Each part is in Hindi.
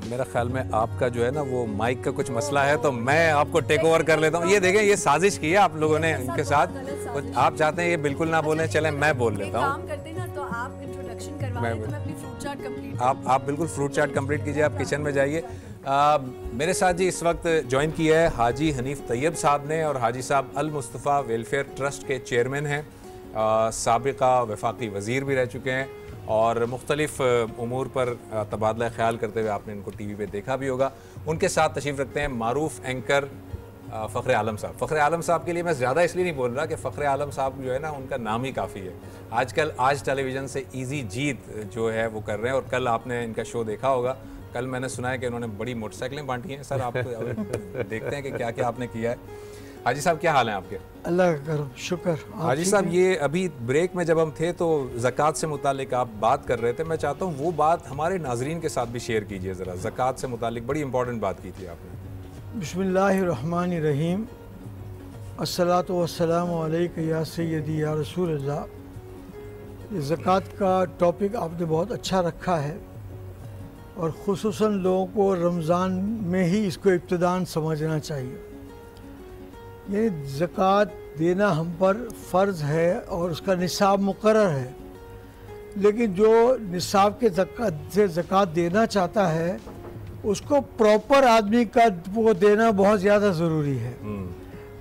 मेरा ख्याल में आपका जो है ना वो माइक का कुछ मसला है, तो मैं आपको टेक ओवर कर लेता हूँ। ये देखें, ये साजिश की है आप लोगों ने इनके साथ। आप चाहते हैं ये बिल्कुल ना बोलें, चलें मैं बोल लेता हूँ। आप बिल्कुल फ्रूट चाट कंप्लीट कीजिए, आप किचन में जाइए। मेरे साथ जी इस वक्त ज्वाइन किया है हाजी हनीफ तैयब साहब ने, और हाजी साहब अल मुस्तफ़ा वेलफेयर ट्रस्ट के चेयरमैन हैं, साबिका वफाकी वज़ीर भी रह चुके हैं, और मुख्तलिफ उमूर पर तबादला ख्याल करते हुए आपने इनको टीवी पे देखा भी होगा। उनके साथ तशरीफ़ रखते हैं मारूफ एंकर फ़ख्र आलम साहब। फ़ख्र आलम साहब के लिए मैं ज़्यादा इसलिए नहीं बोल रहा कि फ़ख्र आलम साहब जो है ना उनका नाम ही काफ़ी है। आजकल आज टेलीविज़न से इजी जीत जो है वो कर रहे हैं, और कल आपने इनका शो देखा होगा। कल मैंने सुना है कि उन्होंने बड़ी मोटरसाइकिलें बांटी हैं। सर आप देखते हैं कि क्या क्या आपने किया है। हाजी साहब क्या हाल है आपके? अल्लाह का करम, शुक्र। हाजी साहब ये अभी ब्रेक में जब हम थे तो ज़कात से मुतालिक आप बात कर रहे थे, मैं चाहता हूँ वो बात हमारे नाजरीन के साथ भी शेयर कीजिए ज़रा। ज़कात से मुतालिक बड़ी इंपॉर्टेंट बात की थी आपने। बिस्मिल्लाहिर्रहमानिर्रहीम, अस्सलातु वस्सलामु अलैका या सय्यदी या रसूल अल्लाह। ये ज़कात का टॉपिक आपने बहुत अच्छा रखा है, और ख़ुसूसन लोगों को रमज़ान में ही इसको इब्तिदान समझना चाहिए। ये ज़कात देना हम पर फ़र्ज़ है और उसका निसाब मुकर्रर है, लेकिन जो निसाब के ज़कात देना चाहता है उसको प्रॉपर आदमी का वो देना बहुत ज़्यादा ज़रूरी है।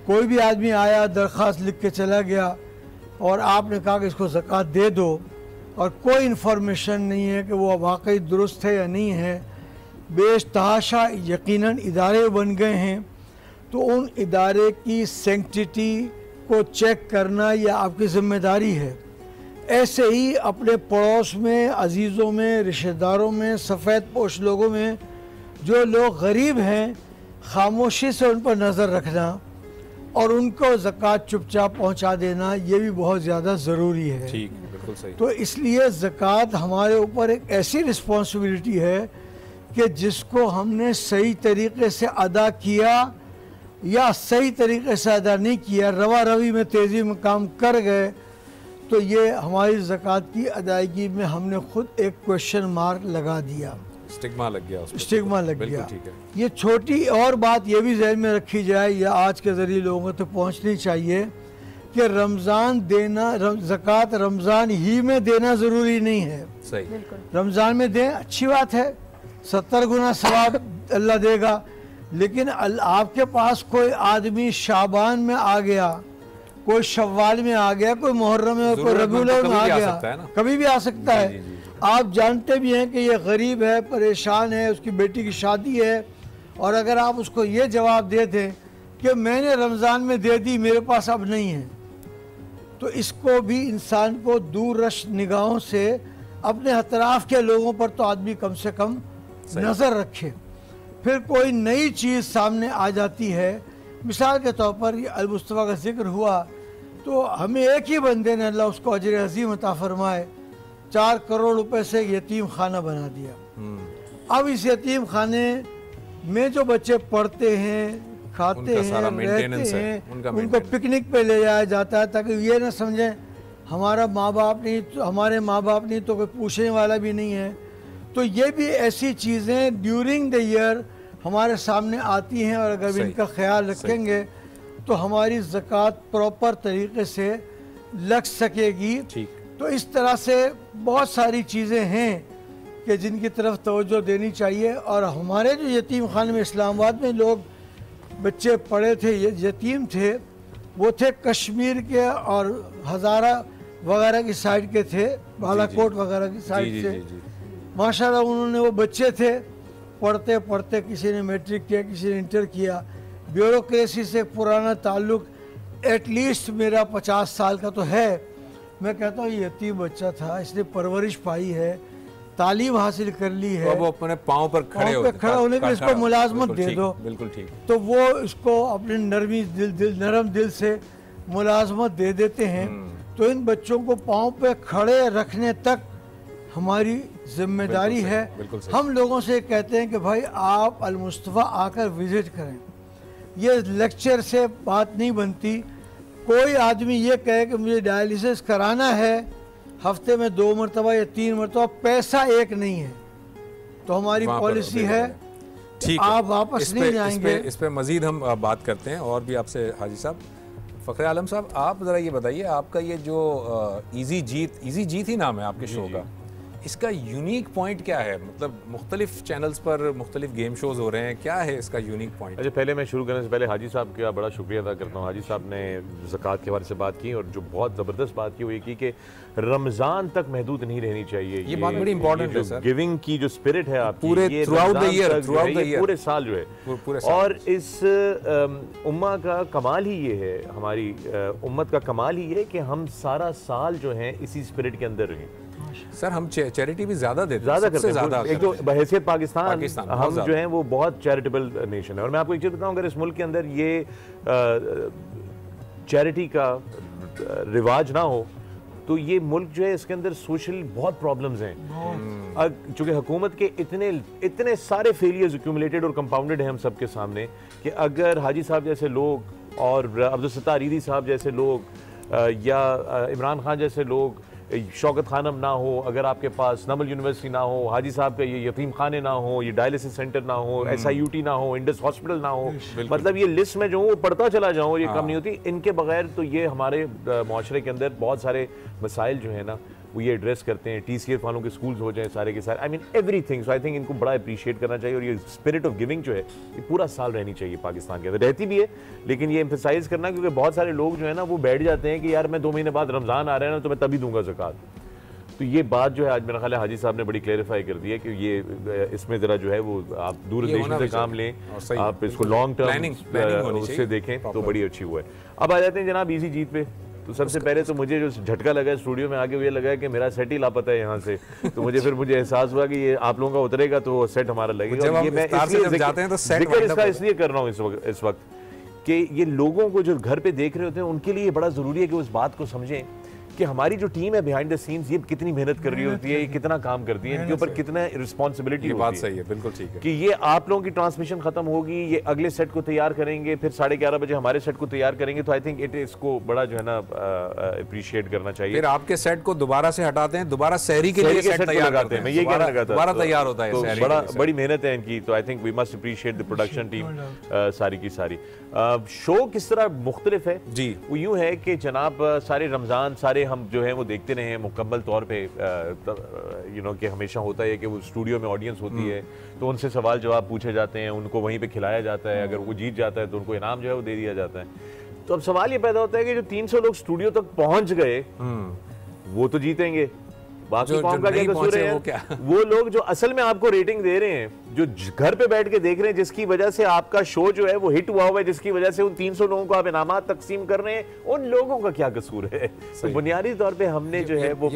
कोई भी आदमी आया दरख्वास्त लिख के चला गया और आपने कहा कि इसको ज़कात दे दो, और कोई इन्फॉर्मेशन नहीं है कि वो वाकई दुरुस्त है या नहीं है, बेतहाशा यकीनन इदारे बन गए हैं, तो उन इदारे की सेंक्टिटी को चेक करना यह आपकी ज़िम्मेदारी है। ऐसे ही अपने पड़ोस में, अजीज़ों में, रिश्तेदारों में, सफ़ेद पोश लोगों में जो लोग गरीब हैं, खामोशी से उन पर नज़र रखना और उनको ज़कात चुपचाप पहुंचा देना, ये भी बहुत ज़्यादा ज़रूरी है। ठीक, बिल्कुल सही। तो इसलिए ज़कात हमारे ऊपर एक ऐसी रिस्पॉन्सिबिलिटी है कि जिसको हमने सही तरीके से अदा किया या सही तरीके से अदा नहीं किया, रवा रवी में तेज़ी में काम कर गए, तो ये हमारी ज़कात की अदायगी में हमने खुद एक क्वेश्चन मार्क लगा दिया, स्टिग्मा लग गया, स्टिग्मा लग गया। ठीक है। ये छोटी और बात ये भी जहन में रखी जाए, या आज के ज़रिए लोगों तक पहुँचनी चाहिए कि रमज़ान देना, ज़कात रमज़ान ही में देना ज़रूरी नहीं है। सही, रमज़ान में दें, अच्छी बात है, 70 गुना सवाब अल्लाह देगा, लेकिन आपके पास कोई आदमी शाबान में आ गया, कोई शव्वाल में आ गया, कोई मुहर्रम में, कोई रबीउल अव्वल में आ गया, कभी भी आ सकता है। आप जानते भी हैं कि ये गरीब है, परेशान है, उसकी बेटी की शादी है, और अगर आप उसको ये जवाब दे दें कि मैंने रमज़ान में दे दी, मेरे पास अब नहीं है, तो इसको भी इंसान को दूर रश निगाहों से अपने अतराफ़ के लोगों पर तो आदमी कम से कम नज़र रखे। फिर कोई नई चीज़ सामने आ जाती है, मिसाल के तौर पर ये अल मुस्तफ़ा का जिक्र हुआ, तो हमें एक ही बंदे ने, अल्लाह उसको अजर अज़ीम अता फरमाए, 4 करोड़ रुपए से यतीम खाना बना दिया। अब इस यतीम खाने में जो बच्चे पढ़ते हैं, खाते हैं, रहते हैं, उनको पिकनिक पे ले जाया जाता है, ताकि ये ना समझें हमारा माँ बाप नहीं, तो हमारे माँ बाप नहीं तो कोई पूछने वाला भी नहीं है। तो ये भी ऐसी चीज़ें ड्यूरिंग द ईयर हमारे सामने आती हैं, और अगर इनका ख्याल रखेंगे तो हमारी ज़कात प्रॉपर तरीके से लग सकेगी। तो इस तरह से बहुत सारी चीज़ें हैं कि जिनकी तरफ तवज्जो देनी चाहिए। और हमारे जो यतीम खाने में इस्लामाबाद में लोग बच्चे पढ़े थे, यतीम थे, वो थे कश्मीर के और हज़ारा वगैरह की साइड के थे, बालाकोट वगैरह की साइड से। माशाल्लाह उन्होंने, वो बच्चे थे, पढ़ते पढ़ते किसी ने मैट्रिक किया, किसी ने इंटर किया, ब्यूरोक्रेसी से पुराना ताल्लुक़ एटलीस्ट मेरा 50 साल का तो है। मैं कहता हूँ यतीम बच्चा था, इसने परवरिश पाई है, तालीम हासिल कर ली है, तो वो अपने पाँव पर खड़े होने के इसको मुलाजमत दे दो। बिल्कुल ठीक। तो वो इसको अपने नरम दिल से मुलाजमत दे देते हैं। तो इन बच्चों को पाँव पे खड़े रखने तक हमारी जिम्मेदारी है। हम लोगों से कहते हैं कि भाई आप अल मुस्तफ़ा आकर विज़िट करें, ये लेक्चर से बात नहीं बनती। कोई आदमी ये कहे कि मुझे डायलिसिस कराना है, हफ्ते में 2 मरतबा या 3 मरतबा, पैसा एक नहीं है, तो हमारी वहाँ पर पॉलिसी है ठीक आप वापस नहीं जाएंगे। इस पे मजीद हम बात करते हैं और भी आपसे हाजी साहब। फ़खर आलम साहब, आप ज़रा ये बताइए, आपका ये जो इजी जीत ही नाम है आपके शो का, इसका यूनिक पॉइंट क्या है? मतलब मुख्तलिफ चैनल्स पर मुख्तलिफ गेम शोज़ हो रहे हैं, क्या है इसका यूनिक पॉइंट? अच्छा, पहले मैं शुरू करने से पहले हाजी साहब का बड़ा शुक्रिया अदा करता हूँ। हाजी साहब ने ज़कात के बारे से बात की और जो बहुत ज़बरदस्त बात की वो ये की कि रमज़ान तक महदूद नहीं रहनी चाहिए। ये बात बड़ी इंपॉर्टेंट है सर। गिविंग की जो स्पिरिट है आपकी, पूरे थ्रूआउट द ईयर, पूरे साल जो है पूरे साल। और इस उम्मा का कमाल ही ये है, हमारी उम्मत का कमाल ही ये कि हम सारा साल जो है इसी स्पिरिट के अंदर रहें। सर हम चैरिटी भी ज़्यादा देते हैं, ज़्यादा करते हैं। एक तो बहैसियत पाकिस्तान हम जो हैं वो बहुत चैरिटेबल नेशन है। और मैं आपको एक चीज़ बताऊं, अगर इस मुल्क के अंदर ये चैरिटी का रिवाज ना हो तो ये मुल्क जो है इसके अंदर सोशल बहुत प्रॉब्लम्स हैं। चूँकि हुकूमत के इतने सारे फेलियर्स एक्यूमुलेटेड और कंपाउंडेड हैं हम सबके सामने कि अगर हाजी साहब जैसे लोग और अब्दुल सत्तार ईदी साहब जैसे लोग या इमरान खान जैसे लोग, शौकत खानम ना हो, अगर आपके पास नमल यूनिवर्सिटी ना हो, हाजी साहब का ये यतीम खाने ना हो, ये डायलिसिस सेंटर ना हो, SIUT ना हो, इंडस हॉस्पिटल ना हो, मतलब ये लिस्ट में जो हूँ पढ़ता चला जाऊँ और ये कम नहीं होती। इनके बगैर तो ये हमारे माशरे के अंदर बहुत सारे मसाइल जो है ना वो ये एड्रेस करते हैं। TCF वालों के स्कूल्स हो जाए सारे के सारे, I mean everything. So I think इनको बड़ा अप्रिशिएट करना चाहिए और ये स्पिरिट ऑफ गिविंग जो है ये पूरा साल रहनी चाहिए पाकिस्तान के अंदर। रहती भी है, लेकिन ये एम्फेसाइज करना, क्योंकि बहुत सारे लोग जो है ना वो बैठ जाते हैं कि यार मैं 2 महीने बाद रमज़ान आ रहा है ना तो मैं तभी दूंगा ज़कात। तो ये बात जो है आज मेरा ख्याल है हाजी साहब ने बड़ी क्लेरिफाई कर दी है कि ये इसमें ज़रा जो है वो आप दूरदर्शी से काम लें, आप इसको लॉन्ग टर्म उससे देखें तो बड़ी अच्छी हुआ है। अब आ जाते हैं जनाब इजी जीत पे। तो सबसे पहले तो मुझे जो झटका लगा स्टूडियो में आके वो ये लगा कि मेरा सेट ही लापता है यहाँ से। तो मुझे एहसास हुआ कि ये आप लोगों का उतरेगा तो सेट हमारा लगेगा। ये मैं इसलिए कर रहा हूँ इस वक्त कि ये लोगों को जो घर पे देख रहे होते हैं उनके लिए बड़ा जरूरी है कि उस बात को समझें कि हमारी जो टीम है बिहाइंड द सीन्स ये कितनी मेहनत कर रही होती है, ये कितना काम करती है, इनके ऊपर कितना रिस्पॉन्सिबिलिटी होती है। बात सही है, बिल्कुल ठीक है। कि ये आप लोगों की ट्रांसमिशन खत्म होगी, ये अगले सेट को तैयार करेंगे, फिर 11:30 बजे हमारे सेट को तैयार करेंगे। तो आई थिंक इसको बड़ा जो है ना अप्रिशिएट करना चाहिए। फिर आपके सेट को दोबारा से हटाते हैं, दोबारा सहरी के लिए सेट तैयार करते हैं। मैं ये कहना लगा था, दोबारा तैयार होता है सहरी। बड़ी मेहनत है इनकी। तो I think we must appreciate the production team सारी की सारी। शो किस तरह मुख्तलिफ है जी, वो यूं है कि जनाब सारे रमज़ान सारे हम जो है वो देखते रहे हैं मुकम्मल तौर पे। कि हमेशा होता है कि वो स्टूडियो में ऑडियंस होती है तो उनसे सवाल जवाब पूछे जाते हैं, उनको वहीं पे खिलाया जाता है। अगर वो जीत जाता है तो उनको इनाम जो है वो दे दिया जाता है। तो अब सवाल ये पैदा होता है कि जो 300 लोग स्टूडियो तक पहुंच गए वो तो जीतेंगे, बाकी कौन का क्या कसूर है? वो लोग जो असल में आपको रेटिंग दे रहे हैं, जो घर पे बैठ के देख रहे हैं, जिसकी वजह से आपका शो जो है वो हिट हुआ हुआ है, जिसकी वजह से उन 300 लोगों को आप इनामात तकसीम कर रहे हैं, उन लोगों का क्या कसूर है? तो बुनियादी तौर पे हमने जो है वो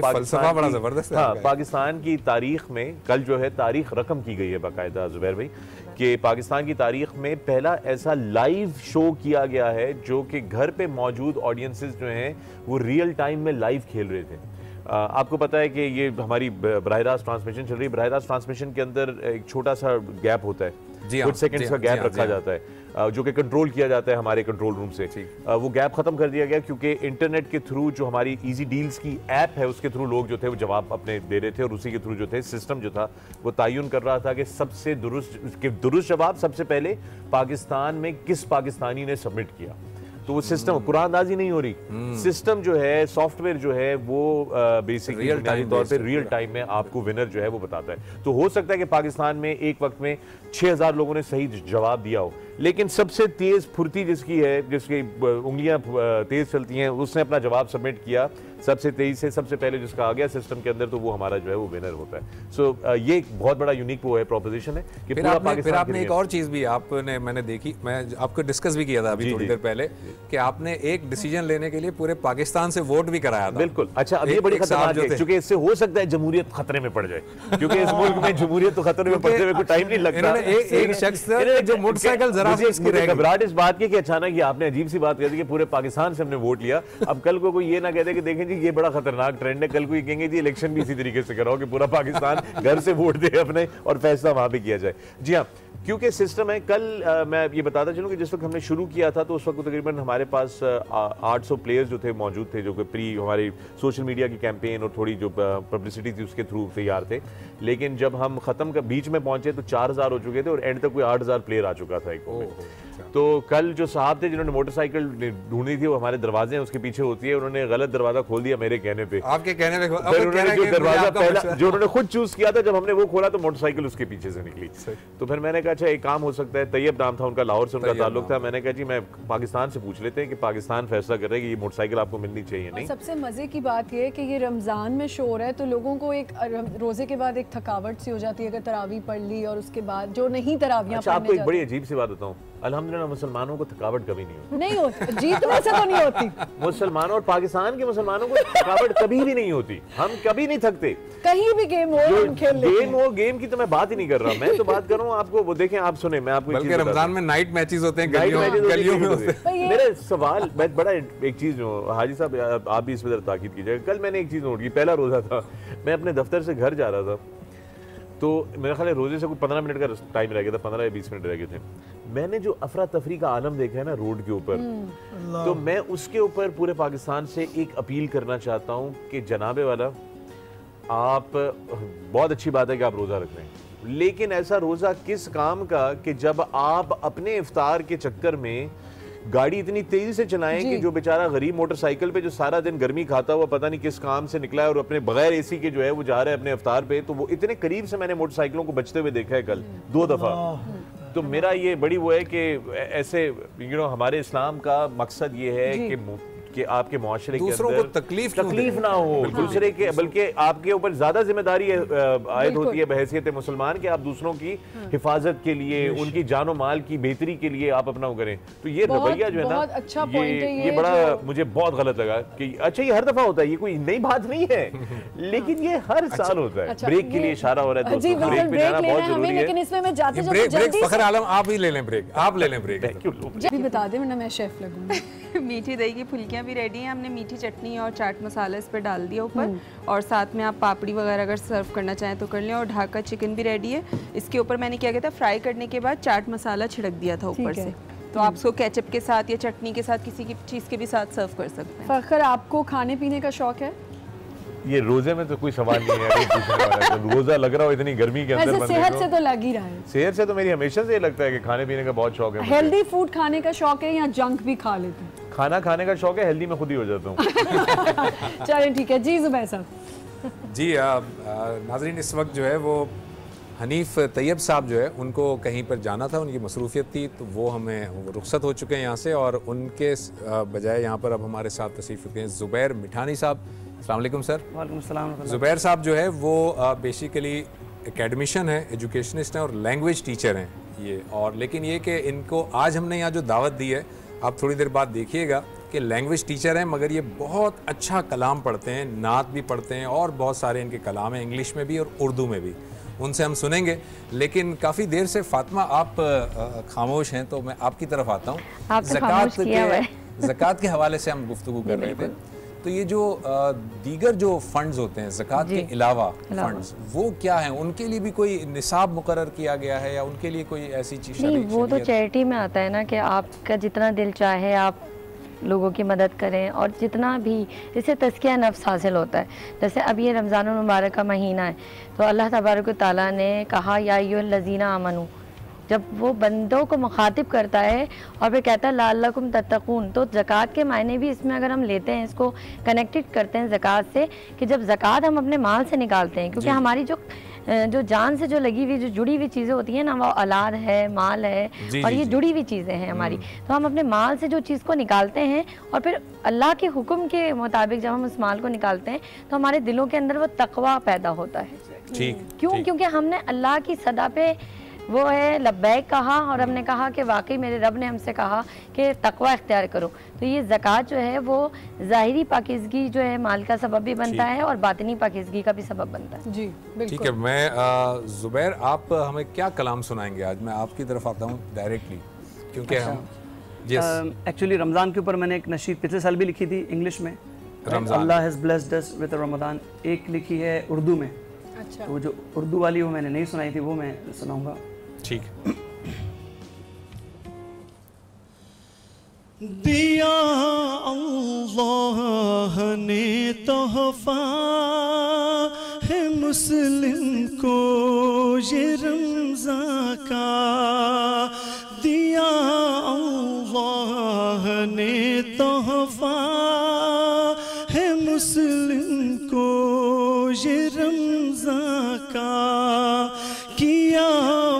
पाकिस्तान की तारीख में कल जो है तारीख रकम की गई है बाकायदा जुबैर भाई, कि पाकिस्तान की तारीख में पहला ऐसा लाइव शो किया गया है जो कि घर पे मौजूद ऑडियंसेस जो हैं वो रियल टाइम में लाइव खेल रहे थे। आपको पता है कि ये हमारी बराह रास्त ट्रांसमिशन चल रही है। बराह रास्त ट्रांसमिशन के अंदर एक छोटा सा गैप होता है, कुछ सेकंड्स का गैप रखा जाता है जो कि कंट्रोल किया जाता है हमारे कंट्रोल रूम से। वो गैप खत्म कर दिया गया क्योंकि इंटरनेट के थ्रू जो हमारी इजी डील्स की ऐप है उसके थ्रू लोग जो थे वो जवाब अपने दे रहे थे और उसी के थ्रू जो थे सिस्टम जो था वो तयन कर रहा था कि सबसे दुरुस्त जवाब सबसे पहले पाकिस्तान में किस पाकिस्तानी ने सबमिट किया। तो वो सिस्टम कुरानदाजी नहीं हो रही, सिस्टम जो है सॉफ्टवेयर जो है वो बेसिकली तौर पे रियल टाइम में आपको विनर जो है वो बताता है। तो हो सकता है कि पाकिस्तान में एक वक्त में 6000 लोगों ने सही जवाब दिया हो, लेकिन सबसे तेज फुर्ती जिसकी है, जिसकी उंगलियां तेज चलती हैं, उसने अपना जवाब सबमिट किया सबसे तेजी से, सबसे पहले जिसका आ गया सिस्टम के अंदर, तो वो हमारा जो है वो विनर होता है। सो ये एक बहुत बड़ा यूनिक वो है प्रोपोजिशन है कि फिर आपने एक और चीज भी आपने मैंने देखी, मैं आपको डिस्कस भी किया था अभी थोड़ी देर पहले कि आपने एक डिसीजन लेने के लिए पूरे पाकिस्तान से वोट भी कराया था। बिल्कुल। अच्छा, अब ये बड़ी खतरनाक है क्योंकि इससे हो सकता है जमहूरियत खतरे में पड़ जाए, क्योंकि इस मुल्क में जमहूरियत तो खतरे में पड़ते हुए कोई टाइम नहीं लगता। एक शख्स जो मोटरसाइकिल जरा सी इसकी रह गई। घबराहट इस बात की कि अचानक ये आपने अजीब सी बात कह दी कि पूरे पाकिस्तान से हमने वोट लिया। अब कल को कोई ये ना कहते कि देखें जी ये बड़ा खतरनाक ट्रेंड है, कल को ये कहेंगे जी इलेक्शन भी इसी तरीके से कराओ कि पूरा पाकिस्तान घर से वोट दे अपने और फैसला वहां पे किया जाए। जी हाँ, क्योंकि सिस्टम है। कल मैं ये बताता चलूं कि जिस वक्त हमने शुरू किया था तो उस वक्त तकरीबन हमारे पास 800 प्लेयर्स जो थे मौजूद थे, जो कि प्री हमारी सोशल मीडिया की कैंपेन और थोड़ी जो पब्लिसिटी थी उसके थ्रू तैयार थे। लेकिन जब हम खत्म का बीच में पहुंचे तो 4000 हो चुके थे और एंड तक कोई 8000 प्लेयर आ चुका था एक। तो कल जो साहब थे जिन्होंने मोटरसाइकिल ढूंढी थी, वो हमारे दरवाजे हैं उसके पीछे होती है, उन्होंने गलत दरवाजा खोल दिया मेरे कहने पे। आपके कहने पे फिर उन्होंने जो दरवाजा पहला जो उन्होंने खुद चूज किया था, जब हमने वो खोला तो मोटरसाइकिल उसके पीछे से निकली। तो फिर मैंने कहा अच्छा एक काम हो सकता है, तैयब नाम था उनका, लाहौर से उनका ताल्लुक था। मैंने कहा जी मैं पाकिस्तान से पूछ लेते हैं कि पाकिस्तान फैसला कर रहा है कि ये मोटरसाइकिल आपको मिलनी चाहिए नहीं। सबसे मजे की बात ये है कि ये रमजान में शोर है तो लोगों को एक रोजे के बाद एक थकावट सी हो जाती है अगर तरावी पढ़ ली और उसके बाद जो नहीं तरावियां पढ़ने। आपको एक बड़ी अजीब सी बात बताऊं, अल्हम्दुलिल्लाह मुसलमानों को थकावट कभी नहीं होती, जीतने से तो नहीं होती। मुसलमानों और पाकिस्तान के मुसलमानों को थकावट कभी भी नहीं होती, हम कभी नहीं थकते। कहीं भी गेम हो हम खेल लेते हैं। गेम हो, गेम की तो मैं बात ही नहीं कर रहा, मैं तो बात कर रहा हूँ आपको वो देखें, आप सुने, मैं आपको बल्कि रमजान में नाइट मैचेस होते हैं, गलियों में होते हैं। मेरा सवाल, मैं बड़ा एक चीज हाजी साहब आप भी इस पर ताकीद कीजिएगा। कल मैंने एक चीज नोट की, पहला रोजा था, मैं अपने दफ्तर से घर जा रहा था तो मेरा ख्याल है रोजे से कोई 15 मिनट का टाइम रह गया था, 15 या 20 मिनट रह गए थे। मैंने जो अफरा तफरी का आलम देखा है ना रोड के ऊपर, तो मैं उसके ऊपर पूरे पाकिस्तान से एक अपील करना चाहता हूँ कि जनाबे वाला, आप बहुत अच्छी बात है कि आप रोज़ा रख रहे हैं, लेकिन ऐसा रोज़ा किस काम का कि जब आप अपने इफ्तार के चक्कर में गाड़ी इतनी तेजी से चलाएं कि जो बेचारा गरीब मोटरसाइकिल पे जो सारा दिन गर्मी खाता हुआ पता नहीं किस काम से निकला है और अपने बगैर एसी के जो है वो जा रहा है अपने इफ्तार पे, तो वो इतने करीब से मैंने मोटरसाइकिलों को बचते हुए देखा है कल 2 दफा। तो मेरा ये बड़ी वो है कि ऐसे हमारे इस्लाम का मकसद ये है कि आपके मुआशरे के अंदर तकलीफ ना हो दूसरे के, बल्कि आपके ऊपर ज्यादा जिम्मेदारी आयद होती है बहैसियत मुसलमान कि आप दूसरों की हिफाजत के लिए, उनकी जानो माल की बेहतरी के लिए आप अपना करें। तो ये रवैया जो है ना, अच्छा ये बड़ा मुझे बहुत गलत लगा कि अच्छा ये हर दफा होता है, ये कोई नई बात नहीं है, लेकिन ये हर साल होता है। ब्रेक के लिए इशारा हो रहा है दोस्तों, ब्रेक पे जाना बहुत जरूरी है। लेकिन इसमें मैं जाते ब्रेक फखर आलम आप ही ले लें ब्रेक, आप ले लें ब्रेक। जब बता दें वरना मैं शेफ लगूंगी। मीठी दही की फुल्कियाँ भी रेडी हैं, हमने मीठी चटनी और चाट मसाला इस पर डाल दिया ऊपर, और साथ में आप पापड़ी वगैरह अगर सर्व करना चाहें तो कर लें। और ढाका चिकन भी रेडी है। इसके ऊपर मैंने क्या किया था, फ्राई करने के बाद चाट मसाला छिड़क दिया था ऊपर से, तो आप इसको केचप के साथ या चटनी के साथ किसी की चीज़ के भी साथ सर्व कर सकते हैं। फखर आपको खाने पीने का शौक है? ये रोजे में तो कोई सवाल नहीं है, पूछने वाला है। रोजा लग रहा हो इतनी गर्मी के अंदर, सेहत से तो लग ही रहा है। सेहत से तो मेरी हमेशा से ये लगता है कि खाने पीने का बहुत शौक है। हेल्दी फूड खाने का शौक है या जंक भी खा लेते हैं? खाना खाने का शौक है, हेल्दी में खुद ही हो जाता हूँ। चलिए ठीक है जी। जुबैर साहब जी, नाजरीन इस वक्त जो है वो हनीफ तैयब साहब जो है उनको कहीं पर जाना था, उनकी मसरूफियत थी, तो वो हमें रुखसत हो चुके हैं यहाँ से, और उनके बजाय यहाँ पर अब हमारे साथ तशरीफ़ रखते हैं ज़ुबैर मिठानी साहब। अस्सलाम वालेकुम सर। वालेकुम सलाम। ज़ुबैर साहब जो है वो बेसिकली एकेडमिशन है, एजुकेशनिस्ट हैं और लैंग्वेज टीचर हैं ये। और लेकिन ये कि इनको आज हमने यहाँ जो दावत दी है, आप थोड़ी देर बाद देखिएगा कि लैंग्वेज टीचर हैं मगर ये बहुत अच्छा कलाम पढ़ते हैं, नात भी पढ़ते हैं और बहुत सारे इनके कलाम हैं इंग्लिश में भी और उर्दू में भी, उनसे हम सुनेंगे। लेकिन काफ़ी देर से फातिमा आप खामोश हैं, तो मैं आपकी तरफ आता हूँ। ज़कात के हवाले से हम गुफ्तगू कर रहे थे, तो ये जो दीगर जो फंड्स होते हैं ज़कात के अलावा फंड्स, वो क्या हैं? उनके लिए भी कोई निसाब मुकर्रर किया गया है या उनके लिए कोई ऐसी चीज़? नहीं, वो तो चैरिटी में आता है ना कि आपका जितना दिल चाहे आप लोगों की मदद करें, और जितना भी इससे तज़किया नफ्स हासिल होता है। जैसे अब ये रमज़ान मुबारक का महीना है, तो अल्लाह तबारक व तआला ने कहा या अय्युहल्लज़ीना आमनू, जब वो बंदों को मुखातिब करता है और फिर कहता है लअल्लकुम तत्तकून, तो ज़कात के मायने भी इसमें अगर हम लेते हैं, इसको कनेक्टेड करते हैं ज़कात से, कि जब ज़कात हम अपने माल से निकालते हैं, क्योंकि हमारी जो जान से जो लगी हुई जो जुड़ी हुई चीज़ें होती हैं ना, वो औलाद है, माल है, और ये जुड़ी हुई चीज़ें हैं हमारी, तो हम अपने माल से जो चीज़ को निकालते हैं और फिर अल्लाह के हुक्म के मुताबिक जब हम उस माल को निकालते हैं तो हमारे दिलों के अंदर वो तकवा पैदा होता है। ठीक, क्यों? क्योंकि हमने अल्लाह की सदा पे वो है लब्बैक कहा, और हमने कहा कि वाकई मेरे रब ने हमसे कहा कि तकवा इख्तियार करो। तो ये ज़कात जो है वो ज़ाहिरी पाकीज़गी जो है माल का सबब भी बनता है और बातिनी पाकीज़गी का भी सबब बनता है। जी बिल्कुल। ठीक है, मैं ज़ुबैर, आप हमें क्या कलाम सुनाएंगे आज? मैं आपकी तरफ आता हूँ डायरेक्टली, क्योंकि हम एक्चुअली रमज़ान के ऊपर मैंने एक नशीद पिछले साल भी लिखी थी इंग्लिश में, Allah has blessed us with Ramzan, एक लिखी है उर्दू में। अच्छा। तो जो उर्दू वाली वो मैंने नहीं सुनाई थी, वो मैं सुनाऊंगा। ठीक। दिया अल्लाह ने तोहफा है मुस्लिम को ये रमज़ान का, दिया अल्लाह ने तोहफा है मुस्लिम को ये रमज़ान का, किया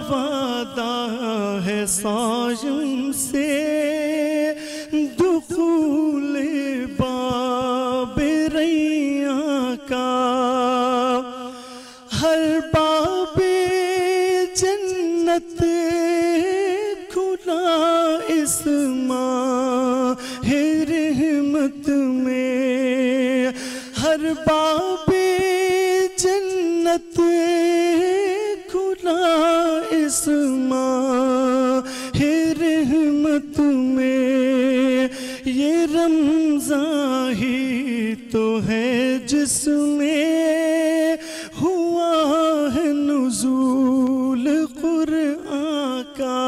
वादा है साजम से दुखूल बाब रैया का, हर बाब जन्नत खुला इस माह रहमत में, हर बाब जन्नत खुला इस माह रहमत में, ये रमज़ान ही तो है जिसमें हुआ है नुज़ूल कुरआन का,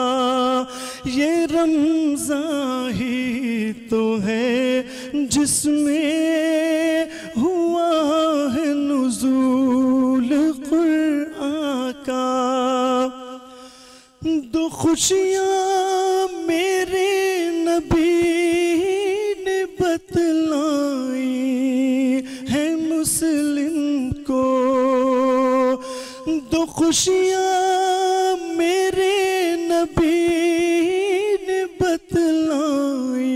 ये रमज़ान ही तो है जिसमें हुआ है नुज़ूल कुरआन का। दो खुशियाँ मेरे नबी ने बतलाई है मुस्लिम को, दो खुशियाँ मेरे नबी ने बतलाई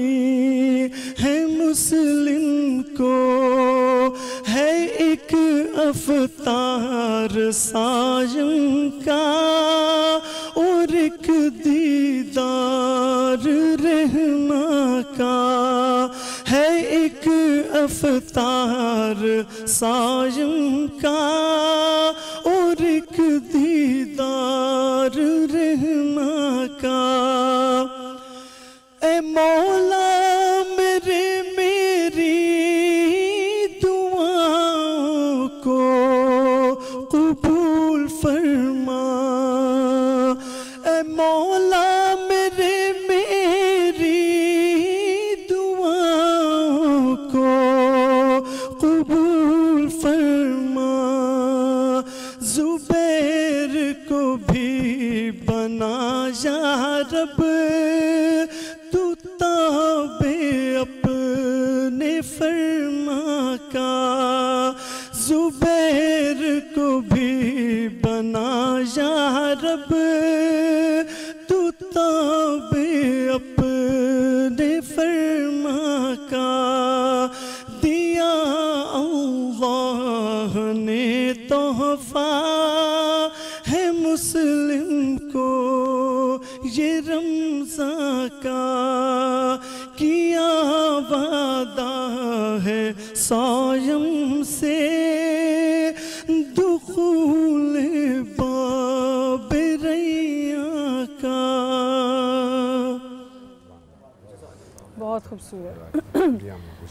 है मुस्लिम को, है एक अफ्तार सायम का और एक दीदार रहमा का, है एक अफ्तार सायम का और एक दीदार रहमा का। ए मौला मेरे मेरी दुआओं को कबूल फरमा, ए मौला मेरे मेरी दुआओं को कबूल फरमा, ज़ुबैर को भी बना या रब तू ताबे अपने फरमा का, ज़ुबैर को भी बना या रब तू ताबे अपने फरमा का, दिया अल्लाह ने तोहफा है मुस्लिम को ये रमज़ान का, किया वादा है सायम से दुखूल बाब रैया का। बहुत खूबसूरत।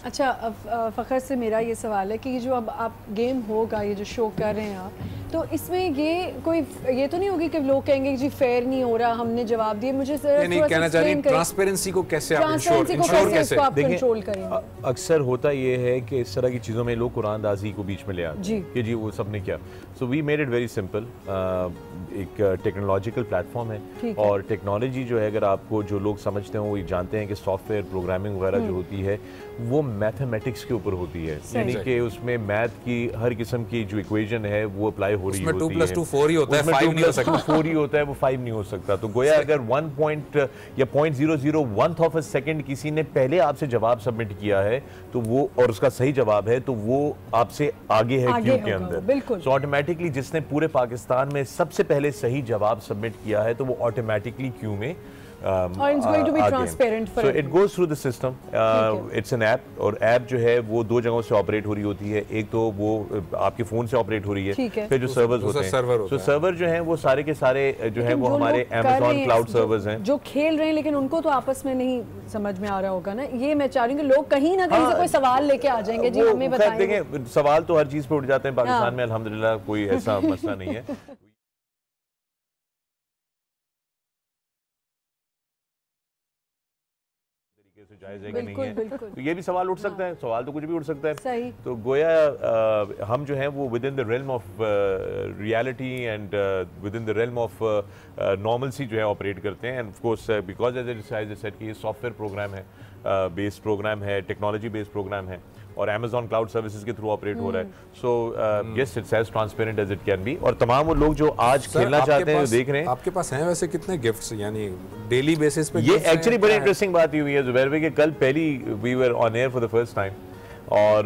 अच्छा, अब फ़खर से मेरा ये सवाल है कि ये जो अब आप गेम होगा, ये जो शो कर रहे हैं आप, तो इसमें ये कोई ये तो नहीं होगी कि लोग कहेंगे कि जी फेयर नहीं हो रहा, हमने जवाब दिए। मुझे नहीं कहना चाह रही ट्रांसपेरेंसी को कैसे आप इंश्योर कैसे कंट्रोल करेंगे? अक्सर होता ये है कि इस तरह की चीज़ों में लोग कुरानदाजी को बीच में ले आते हैं कि जी वो सब ने क्या। So we made it very simple. एक टेक्नोलॉजिकल प्लेटफॉर्म है और टेक्नोलॉजी जो है, अगर आपको जो लोग समझते हैं वो जानते हैं कि सॉफ्टवेयर प्रोग्रामिंग वगैरह जो होती है वो मैथमेटिक्स के ऊपर होती है, यानी कि उसमें मैथ की हर किस्म की जो इक्वेशन है वो अप्लाई हो रही होती है। 2 + 2 4 ही होता है, 5 नहीं हो सकता। 4 ही होता है, वो 5 नहीं हो सकता। तो गोया अगर 1 पॉइंट या 0.001 ऑफ अ सेकंड किसी ने पहले आपसे जवाब सबमिट किया है तो वो, और उसका सही जवाब है, तो वो आपसे आगे है क्यू के अंदर। तो ऑटोमेटिकली जिसने पूरे पाकिस्तान में सबसे पहले सही जवाब सबमिट किया है तो वो ऑटोमेटिकली क्यू में और it's going to be transparent for so it goes through the system. It's an app, और ऐप जो है वो 2 जगहों से ऑपरेट हो रही होती है। एक तो वो आपके फोन से ऑपरेट हो रही है, फिर जो सर्वर्स होते हैं, तो सर्वर जो हैं वो सारे के सारे जो हैं वो हमारे Amazon क्लाउड सर्वर्स हैं जो खेल रहे हैं, लेकिन उनको तो आपस में नहीं समझ में आ रहा होगा ना। ये मैं चाह रही हूँ कि लोग कहीं ना कहीं से कोई सवाल लेके आ जाएंगे, जी हमें बताएं। देखिए सवाल तो हर चीज पे उठ जाते हैं पाकिस्तान में, अल्हम्दुलिल्लाह कोई ऐसा मसला नहीं है। जायज़ है कि नहीं है, तो ये भी सवाल उठ सकता है। सवाल तो कुछ भी उठ सकता है। सही। तो गोया हम जो हैं वो within the realm of reality and within the realm of normalcy जो है ऑपरेट करते हैं। And of course because as I said कि ये सॉफ्टवेयर प्रोग्राम है, बेस्ड प्रोग्राम है, टेक्नोलॉजी बेस्ड प्रोग्राम है, और Amazon क्लाउड सर्विसेज के थ्रू ऑपरेट हो रहा है। So yes, it's as transparent as it can be. और तमाम वो लोग जो आज खेलना चाहते हैं, देख रहे हैं। आपके पास हैं वैसे कितने गिफ्ट्स, यानी डेली बेसिस पे? ये एक्चुअली बड़ी इंटरेस्टिंग बात हुई है जुबैर भाई कि कल पहली we were on air for the first time, और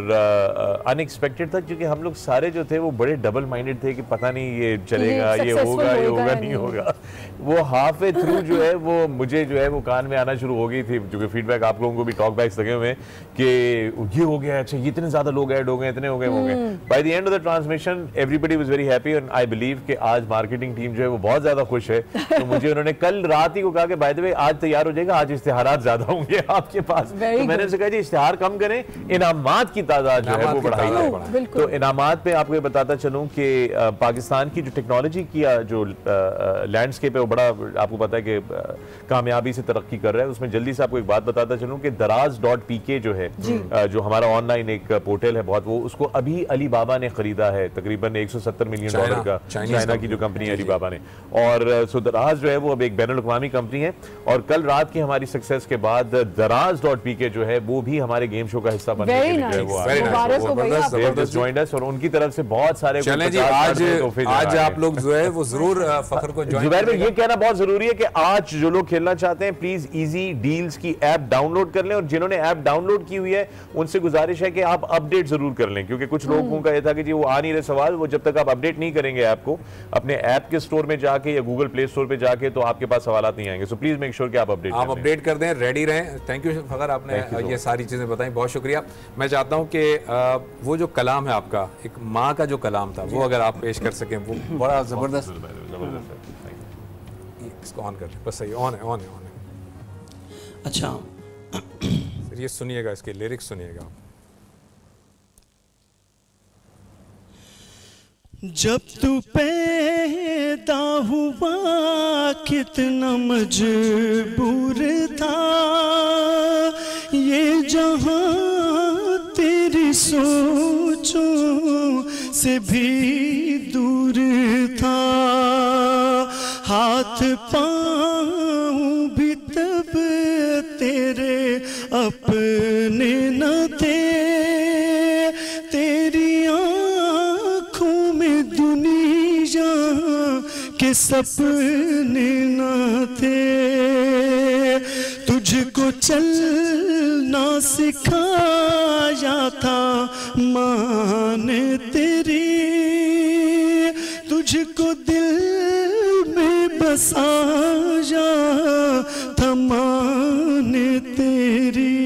अनएक्सपेक्टेड था क्योंकि हम लोग सारे जो थे वो बड़े डबल माइंडेड थे कि पता नहीं ये चलेगा, ये होगा नहीं होगा। वो हाफ वे थ्रू जो है वो मुझे जो है वो कान में आना शुरू हो गई थी, क्योंकि फीडबैक आप लोगों को भी टॉक बैक्स लगे हुए हैं कि ये हो गया, अच्छा इतने ज्यादा लोग ऐड हो गए, इतने हो गए। By the end of the transmission everybody was very happy, and I believe कि आज मार्केटिंग टीम जो है वो बहुत ज्यादा खुश है। तो मुझे उन्होंने कल रात ही को कहा कि बाय द वे आज तैयार हो जाएगा, आज इश्तिहारात ज्यादा होंगे आपके पास। तो मैंने उनसे कहा जी इश्तिहार कम करें, इनामात की तादाद जो है वो बढ़ाई जाए। तो इनामात पे आपको ये बताता चलूं कि पाकिस्तान की जो टेक्नोलॉजी की जो लैंडस्केप है वो बड़ा आपको पता है कि कामयाबी से तरक्की कर रहा है। उसमें जल्दी से आपको एक बात बताता चलूं कि दराज.pk जो है, जो हमारा ऑनलाइन एक पोर्टल है बहुत, वो उसको अभी अलीबाबा ने खरीदा है तकरीबन $170 मिलियन का, चाइना की जो कंपनी है अलीबाबा ने। और सो दराज जो है वो अब एक बैनुल-अक़वामी कंपनी है, और कल रात की हमारी सक्सेस के बाद दराज.pk जो है वो भी हमारे गेम शो का हिस्सा बनने के लिए वो और उनकी तरफ से बहुत सारे आज आप लोग जो है वो जरूर फखर को ज्वाइन करें। ये कहना बहुत जरूरी है कि आज जो लोग खेलना चाहते हैं प्लीज इजी डील्स की ऐप डाउनलोड कर लें, और जिन्होंने ऐप डाउनलोड की हुई है उनसे गुजारिश है कि आप अपडेट जरूर कर लें, क्योंकि कुछ लोगों का यह था कि जी वो आ नहीं रहे सवाल, वो जब तक आप अपडेट नहीं करेंगे ऐप को अपने ऐप के स्टोर में जाके या गूगल प्ले स्टोर पे जाके, तो आपके पास सवाल नहीं आएंगे। सो प्लीज मेक श्योर कि आप अपडेट कर दें, रेडी रहें। थैंक यू फखर, आपने ये सारी चीजें बताई, बहुत शुक्रिया। मैं चाहता हूँ कि वो जो कलाम है आपका, एक माँ का जो कलाम था, वो अगर आप पेश कर सकें, वो बड़ा जबरदस्त। इसको ऑन कर दें, बस सही, ऑन है। अच्छा ये सुनिएगा, इसके लिरिक्स सुनिएगा। जब तू पैदा हुआ कितना मजबूर था, ये जहां तेरी सोचों से भी दूर था, हाथ पाँव भी तब तेरे अपने न थे, तेरी आँखों में दुनिया के सपने न थे, तुझको चलना सिखाया था माँ ने तेरी, तुझको दिल में बसाया था माँ ने तेरी,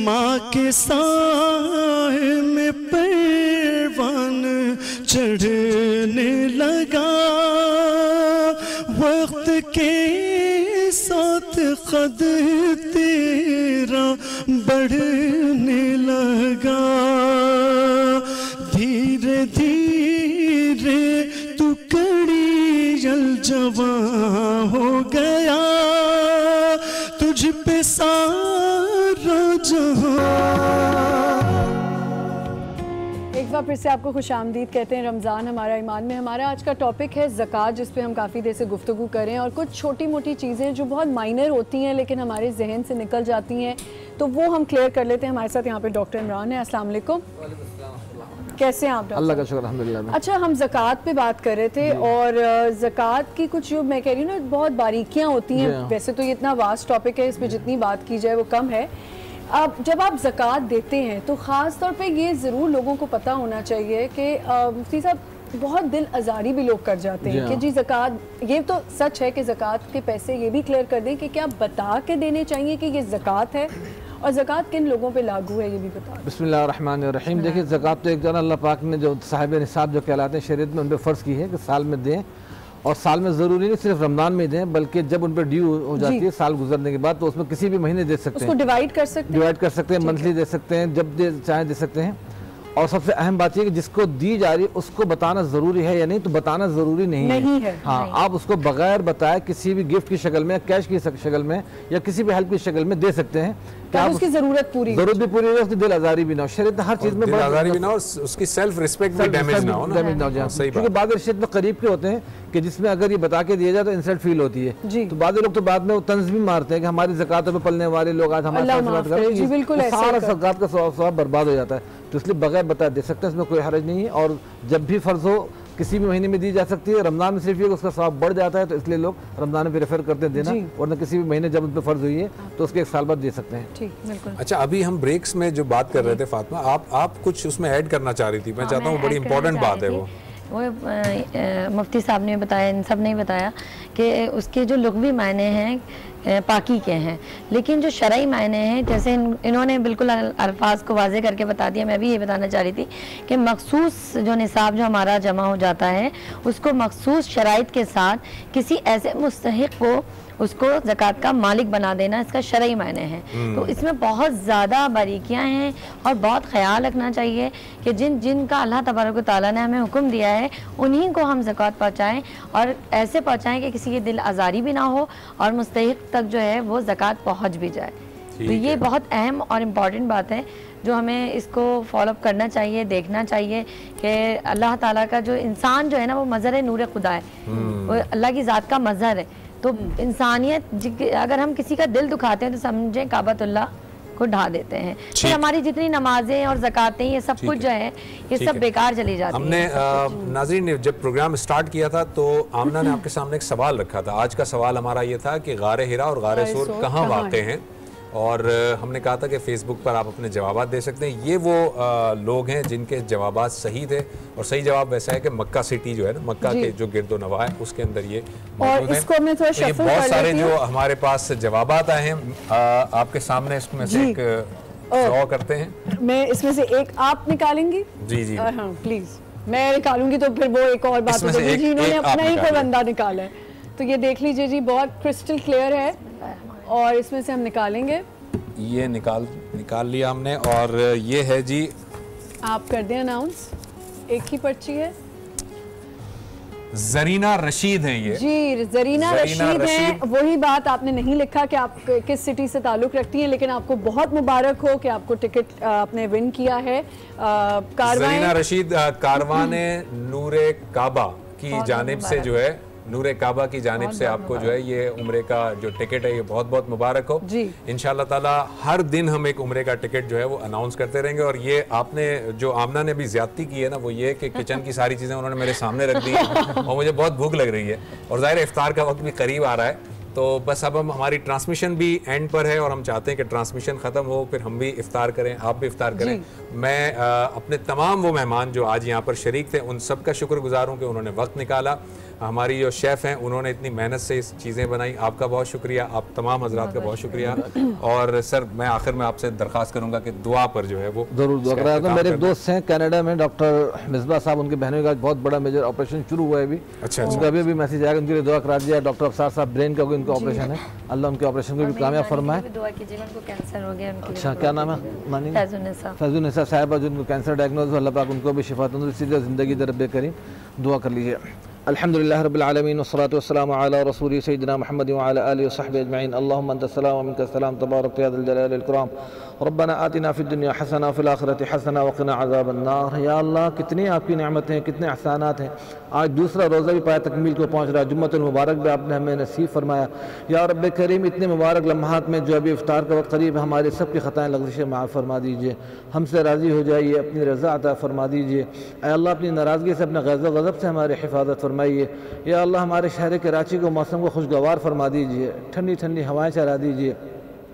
माँ के साए में परवान चढ़ने लगा, वक्त के साथ कद तेरा बढ़ने लगा, धीरे धीरे तू कड़ियल जवां हो गया, तुझ पे सारा जहां। एक बार फिर से आपको खुशामदीद कहते हैं रमज़ान हमारा ईमान में। हमारा आज का टॉपिक है ज़कात, जिस पे हम काफ़ी देर से गुफ्तगू करें, और कुछ छोटी मोटी चीज़ें जो बहुत माइनर होती हैं लेकिन हमारे जहन से निकल जाती हैं, तो वो हम क्लियर कर लेते हैं। हमारे साथ यहाँ पे डॉक्टर इमरान है। अस्सलाम वालेकुम। कैसे हैं आप? अल्लाह का शुक्र अल्हम्दुलिल्लाह। अच्छा, हम ज़कात पे बात कर रहे थे और ज़कात की कुछ जो मैं कह रही हूँ ना बहुत बारीकियाँ होती हैं। वैसे तो ये इतना वास्ट टॉपिक है, इस पर जितनी बात की जाए वो कम है। अब जब आप ज़कात देते हैं तो ख़ास तौर पे ये ज़रूर लोगों को पता होना चाहिए कि मुफ्ती साहब बहुत दिल आज़ारी भी लोग कर जाते हैं कि जी ज़कात, ये तो सच है कि ज़कात के पैसे ये भी क्लियर कर दें कि क्या बता के देने चाहिए कि ये ज़कात है और ज़कात किन लोगों पे लागू है ये भी बता। बिस्मिल्लाहिर्रहमानिर्रहीम। देखिए ज़कात तो एक जन अल्लाह पाक ने जो साहिब निसाब जो कहलाते हैं शरीयत में उन पर फ़र्ज़ की है कि साल में दें, और साल में ज़रूरी नहीं सिर्फ रमज़ान में दें बल्कि जब उन पर ड्यू हो जाती है साल गुजरने के बाद तो उसमें किसी भी महीने दे सकते हैं, डिवाइड कर सकते हैं, मंथली दे सकते हैं, जब दे चाहे दे सकते हैं। और सबसे अहम बात यह कि जिसको दी जा रही है उसको बताना ज़रूरी है या नहीं, तो बताना ज़रूरी नहीं है। हाँ, आप उसको बगैर बताए किसी भी गिफ्ट की शक्ल में, कैश की शक्ल में या किसी भी हेल्प की शक्ल में दे सकते हैं। क्या उसकी ज़रूरत भी पूरी है, उसकी दिल आज़ारी भी ना हो, शरीयत हर चीज़ में दिल आज़ारी भी ना हो, उसकी सेल्फ रिस्पेक्ट भी डैमेज ना हो ना। क्योंकि बाद शरीयत में करीब के होते हैं कि जिसमें अगर ये बता के दिया जाए तो इंसल्ट फील होती है, तो बाद लोग तो बाद में वो तंज भी मारते हैं कि हमारी ज़कातों में पलने वाले लोग आज हमारे साथ बात कर रहे हैं, सारा ज़कात का सवाब बर्बाद हो जाता है। तो इसलिए बगैर बताए दे सकते हैं, इसमें कोई हर्ज नहीं है। और जब भी फ़र्ज हो किसी भी महीने में दी जा सकती है। रमज़ान में सिर्फ ये उसका सवाब बढ़ जाता है, तो इसलिए लोग रमज़ान में प्रेफर करते हैं देना, और न किसी भी महीने जब उन पर फ़र्ज हुई है तो उसके एक साल बाद दे सकते हैं। ठीक, बिल्कुल। अच्छा, अभी हम ब्रेक्स में जो बात कर रहे थे फातिमा, आप कुछ उसमें ऐड करना चाह रही थी। मैं चाहता हूँ बड़ी इंपॉर्टेंट बात है वो मुफ्ती साहब ने बताया, इन सब ने बताया कि उसके जो लुग़वी मायने हैं पाकी के हैं, लेकिन जो शरई मायने हैं जैसे इन्होंने बिल्कुल अल्फाज को वाज़े करके बता दिया। मैं भी ये बताना चाह रही थी कि मखसूस जो निसाब जो हमारा जमा हो जाता है उसको मखसूस शराइत के साथ किसी ऐसे मुस्तहिक को उसको ज़कात का मालिक बना देना, इसका शरई मायने हैं। तो इसमें बहुत ज़्यादा बारीकियां हैं और बहुत ख्याल रखना चाहिए कि जिनका अल्लाह तबारक व तआला ने हमें हुक्म दिया है उन्हीं को हम ज़कात पहुँचाएँ, और ऐसे पहुँचाएँ कि किसी की दिल आज़ारी भी ना हो और मुस्तहिक तक जो है वो ज़कात पहुँच भी जाए। तो ये बहुत अहम और इम्पॉर्टेंट बात है जो हमें इसको फॉलोअप करना चाहिए, देखना चाहिए कि अल्लाह ताला का जो इंसान जो है ना वो मज़हर नूर खुदा है, वो अल्लाह की ज़ात का मज़हर है। तो इंसानियत अगर हम किसी का दिल दुखाते हैं तो समझें काबतुल्लाह को ढा देते हैं, फिर हमारी जितनी नमाजें और ज़कातें ये सब कुछ जो है ये सब बेकार चली जाती है। हमने नाज़रीन ने जब प्रोग्राम स्टार्ट किया था तो आमना ने आपके सामने एक सवाल रखा था। आज का सवाल हमारा ये था कि गारे हिरा और गारे सूर कहाँ वाक़े हैं, और हमने कहा था कि फेसबुक पर आप अपने जवाबात दे सकते हैं। ये वो लोग हैं जिनके जवाबात सही थे, और सही जवाब वैसा है कि मक्का सिटी जो है ना, मक्का के जो गिरदो नवा है उसके अंदर ये और इसको मैं थोड़ा शफल बहुत सारे जो हमारे पास जवाबात आए हैं आपके सामने, इसमें से एक ड्रॉ करते हैं। मैं इसमें से एक आप निकालेंगी? जी जी हाँ प्लीज, मैं निकालूंगी तो फिर वो एक और बात होगी जी, इन्होंने अपना ही कोई बंदा निकाला है। तो ये देख लीजिए जी, बहुत क्रिस्टल क्लियर है और इसमें से हम निकालेंगे। ये निकाल लिया हमने, और ये है जी, आप कर दें अनाउंस। एक ही पर्ची है, जरीना रशीद है ये जी, जरीना रशीद है। वही बात आपने नहीं लिखा कि आप किस सिटी से ताल्लुक रखती हैं, लेकिन आपको बहुत मुबारक हो कि आपको टिकट आपने विन किया है। जरीना रशीद कारवाने नूरे काबा की जानिब से जो है, नूरे काबा की जानिब से आपको जो है ये उम्रे का जो टिकट है ये बहुत बहुत मुबारक हो जी। इंशाल्लाह ताला हर दिन हम एक उम्रे का टिकट जो है वो अनाउंस करते रहेंगे। और ये आपने जो आमना ने भी ज्यादती की है ना, वो ये कि किचन की सारी चीज़ें उन्होंने मेरे सामने रख दी है और मुझे बहुत भूख लग रही है, और ज़ाहिर इफ्तार का वक्त भी करीब आ रहा है। तो बस अब हम हमारी ट्रांसमिशन भी एंड पर है और हम चाहते हैं कि ट्रांसमिशन ख़त्म हो, फिर हम भी इफ्तार करें, आप भी इफ्तार करें। मैं अपने तमाम वो मेहमान जो आज यहाँ पर शरीक थे उन सब का शुक्रगुजार हूँ कि उन्होंने वक्त निकाला। हमारी जो शेफ़ हैं उन्होंने इतनी मेहनत से इस चीज़ें बनाई, आपका बहुत शुक्रिया, आप तमाम हजरात का बहुत शुक्रिया। और सर मैं आखिर में आपसे दरख्वास्त करूँगा कि दुआ पर जो है वो ज़रूर दुआ करा। तो मेरे दोस्त हैं कनाडा में, डॉक्टर मिसबा साहब, उनकी बहनों का बहुत बड़ा मेजर ऑपरेशन शुरू हुआ है अभी। अच्छा, उनका अभी मैसेज आएगा, उनके लिए दुआ करा दिया। डॉक्टर अफसार साहब ब्रेन का उनका ऑपरेशन है, अल्लाह उनके ऑपरेशन को भी कामयाब फरमाए। अच्छा, क्या नाम है? फैजुन्निसा साहिबा, जिनको कैंसर डायग्नोज, अल्लाह पाक उनको भी शिफा तंदुरुस्ती दे, ज़िंदगी दरब करीम, दुआ कर लीजिए। अल्हम्दुलिल्लाह रब्बिल आलमीन वस्सलातु वस्सलामु अला रसूली सय्यिदिना मुहम्मद व अला आलिहि व सहबिहि अजमईन अल्लाहुम्मा अंतस सलाम व मिनकस सलाम तबारक या ज़ल जलाल वल इकराम रब्बना आतिना फिद दुनिया हसना व फिल आखिरति हसना व क़िना अज़ाबन नार। या अल्लाह कितनी आपकी नेमतें हैं, कितने एहसानात हैं। आज दूसरा रोज़ा भी पाया तकमील को पहुँच रहा है, जुम्मतुल मुबारक भी आपने हमें नसीब फरमाया। या रब्ब करीम इतने मुबारक लम्हात में जो अभी इफ्तार का वक्त करीब है, हमारे सब की ख़ताएँ लग़ज़िशें माफ़ फरमा दीजिए, हमसे राज़ी हो जाइए, अपनी रज़ा अता फरमा दीजिए। ऐ अल्लाह अपनी नाराज़गी से, अपने ग़ज़ब गज़ब से हमारी हिफाजत फरमाइए। या अल्लाह हमारे शहर कराची को मौसम को खुशगवार फरमा दीजिए, ठंडी ठंडी हवाएँ चला दीजिए,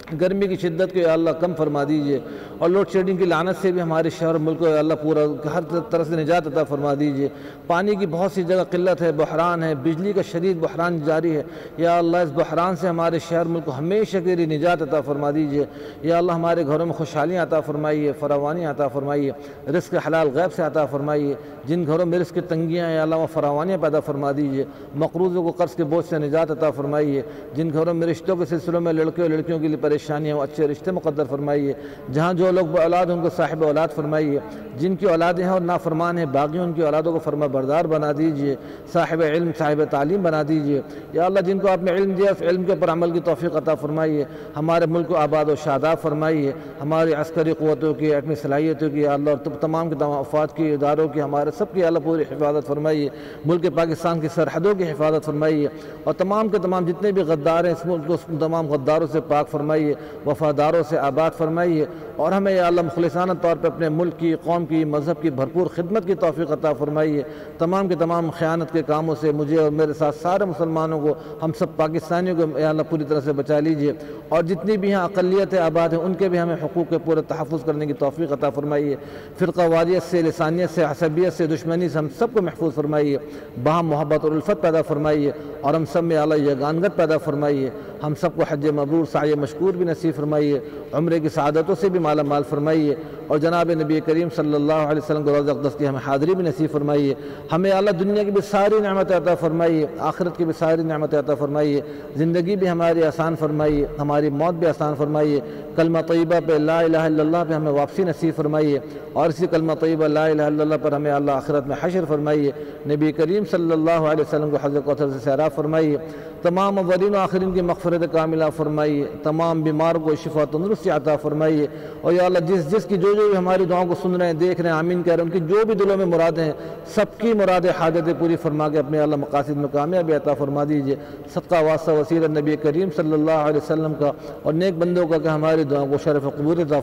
गर्मी की शिद्दत को या अल्लाह कम फरमा दीजिए, और लोड शेडिंग की लानत से भी हमारे शहर मुल्क को अल्लाह पूरा हर तरह से निजात अता फरमा दीजिए। पानी की बहुत सी जगह किल्लत है, बहरान है, बिजली का शदीद बहरान जारी है। या अल्लाह इस बहरान से हमारे शहर मुल्क को हमेशा के लिए निजात अता फरमा दीजिए। या अल्लाह हमारे घरों में खुशहालियाँ अता फरमाइए, फरावानी अता फरमाइए, रिज़्क़ हलाल गैब से अता फरमाइए। जिन घरों में रिज़्क़ की तंगियाँ हैं अल्लाह फरावानियाँ पैदा फरमा दीजिए, मक़रूज़ों को कर्ज़ के बोझ से निजात अता फरमाइए। जिन घरों में रिश्तों के सिलसिलों में लड़के और लड़कियों के लिए परेशानियाँ, अच्छे रिश्ते मुक़द्दर फरमाइए। जहाँ जो लोग औलाद उनको साहिब औलाद फरमाइए, जिनकी औलादें हैं और नाफरमान हैं बागी, उनकी औलादों को फरमा बरदार बना दीजिए, साहिब इल्म साहिब तालीम बना दीजिए। या अल्लाह जिनको आपने इल्म दिया उस इल्म के ऊपर अमल की तौफ़ीक़ अता फरमाइए। हमारे मुल्क को आबाद और शादाब फरमाइए, हमारी अस्करी क़ुव्वतों की, एटमी सलाहियतों की अल्लाह और तमाम के तमाम अफ़वाद की, इदारों की, हमारे सब की अल्लाह पूरी हिफाजत फरमाइए। मुल्क पाकिस्तान की सरहदों की हिफाजत फरमाइए, और तमाम के तमाम जितने भी गद्दार हैं इस मुल्क को तमाम गद्दारों से पाक फरमाइए, वफ़ादारों से आबाद फरमाइए। और हमें या अल्लाह मुखलिसाना तौर पर अपने मुल्क की, कौम की, मज़हब की भरपूर खिदमत की तौफ़ीक़ अता फरमाइए। तमाम के तमाम ख़यानत के कामों से मुझे और मेरे साथ सारे मुसलमानों को, हम सब पाकिस्तानियों को या अल्लाह पूरी तरह से बचा लीजिए। और जितनी भी यहाँ अक़लियतें आबाद हैं उनके भी हमें हुकूक़ के पूरे तहफ़्फ़ुज़ करने की तौफ़ीक़ अता फरमाइए। फ़िरक़ावारियत से, लिसानियत से, असबियत से, दुश्मनी से हम सबको महफूज़ फरमाइए। बाहम मोहब्बत और उल्फ़त पैदा फरमाइए, और हम सब में अल्लाह यगानगत पैदा फरमाइए। हम सबको हज मबरूर, साय मशकूर भी नसीब फरमाइए, उम्रे की सआदतों से भी माला माल फरमाइए, और जनाब नबी करीम सल्लल्लाहु अलैहि वसल्लम के रोज़ा अक़दस की हमें हाज़िरी भी नसीब फरमाइए। हमें अल्लाह दुनिया की भी सारी नेमतें अता फरमाइए, आखिरत की भी सारी नेमतें अता फरमाइए। ज़िंदगी भी हमारी आसान फरमाइए, हमारी मौत भी आसान फरमाइए। कलमा तय्यबा पे, ला इलाहा इल्लल्लाह पे हमें वापसी नसीब फरमाइए, और इसी कलमा तय्यबा ला इलाहा इल्लल्लाह पर हमें अल्लाह आखिरत में हशर फरमाइए। नबी करीम सल्लल्लाहु अलैहि वसल्लम को हज़्ज़ कौसर से सैराब फरमाइए। तमाम अव्वलीन व आखिरीन की मग़फ़िरत कामिला फरमाइए, तमाम बीमारों को शिफा तंदुरुस्ती अता फरमाइए। और या अल्लाह जिसकी जो भी हमारी दुआओं को सुन रहे हैं, देख रहे हैं, आमीन कह रहे हैं, उनकी जो भी दिलों में मुरादें हैं सबकी मुरादें हाजतें पूरी फरमा के अपने अल्लाह मक़ासिद में कामयाबी अता फरमा दीजिए। सदका वास्ता वसीला नबी करीम सल्लल्लाहु अलैहि वसल्लम का और नेक बंदों का हमारी दुआओं को शरफ़ क़बूल अता